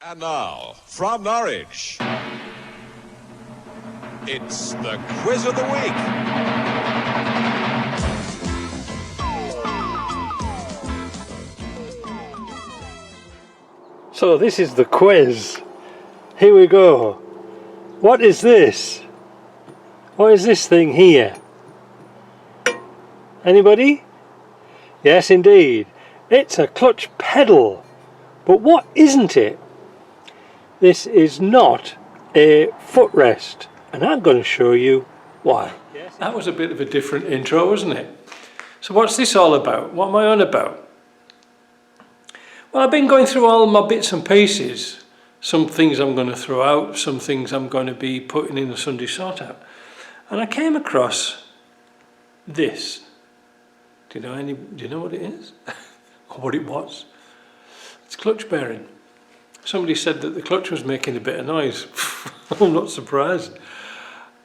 And now, from Norwich, it's the Quiz of the Week. So this is the quiz. Here we go. What is this? What is this thing here? Anybody? Yes, indeed. It's a clutch pedal. But what isn't it? This is not a footrest, and I'm going to show you why. That was a bit of a different intro, wasn't it? So what's this all about? What am I on about? Well, I've been going through all my bits and pieces. Some things I'm going to throw out, some things I'm going to be putting in the Sunday sort out. And I came across this. Do you know what it is? Or what it was? It's clutch bearing. Somebody said that the clutch was making a bit of noise. I'm not surprised.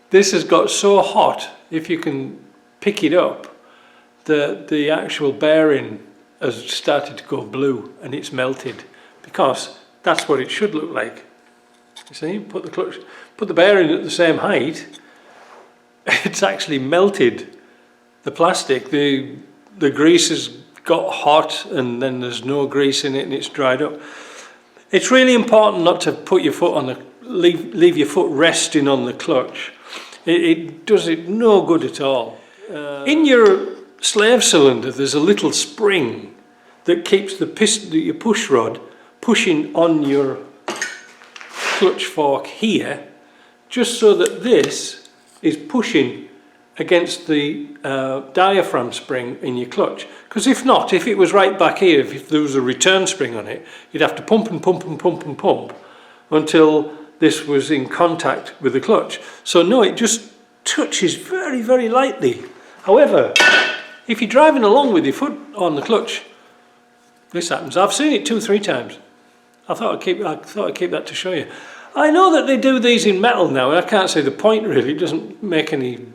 This has got so hot, if you can pick it up, the actual bearing has started to go blue and it's melted, because that's what it should look like. You see, put the bearing at the same height, it's actually melted the plastic. The grease has got hot and then there's no grease in it and it's dried up. It's really important not to put your foot on the leave your foot resting on the clutch. It does it no good at all. In your slave cylinder there's a little spring that keeps the piston, your push rod, pushing on your clutch fork here, just so that this is pushing against the diaphragm spring in your clutch. Because if not, if it was right back here, if there was a return spring on it, you'd have to pump and pump and pump and pump until this was in contact with the clutch. So no, it just touches very, very lightly. However, if you're driving along with your foot on the clutch, this happens. I've seen it 2 or 3 times. I thought I'd keep that to show you. I know that they do these in metal now, and I can't see the point really. It doesn't make any.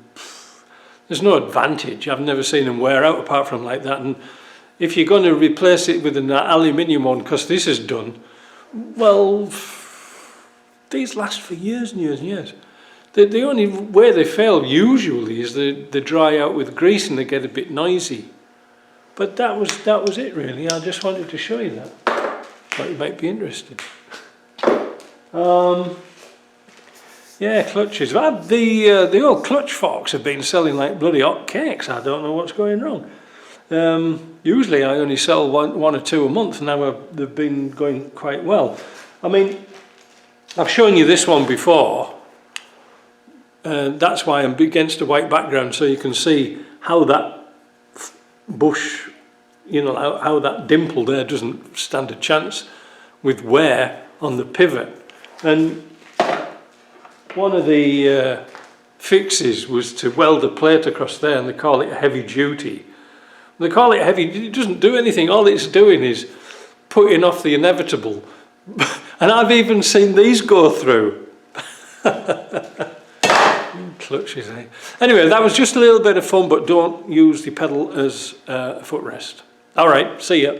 There's no advantage. I've never seen them wear out apart from like that. And if you're going to replace it with an aluminium one, because this is done, well, these last for years and years and years. The only way they fail usually is they dry out with grease and they get a bit noisy. But that was it really. I just wanted to show you that. Thought you might be interested. Yeah, clutches. The old clutch forks have been selling like bloody hot cakes. I don't know what's going wrong. Usually I only sell one or two a month. Now they've been going quite well. I mean, I've shown you this one before. That's why I'm against a white background, so you can see how that bush, how that dimple there doesn't stand a chance with wear on the pivot. And one of the fixes was to weld a plate across there, and they call it heavy duty. They call it heavy, it doesn't do anything. All it's doing is putting off the inevitable. And I've even seen these go through. Clutches, eh? Anyway, that was just a little bit of fun, but don't use the pedal as a footrest. All right, see ya.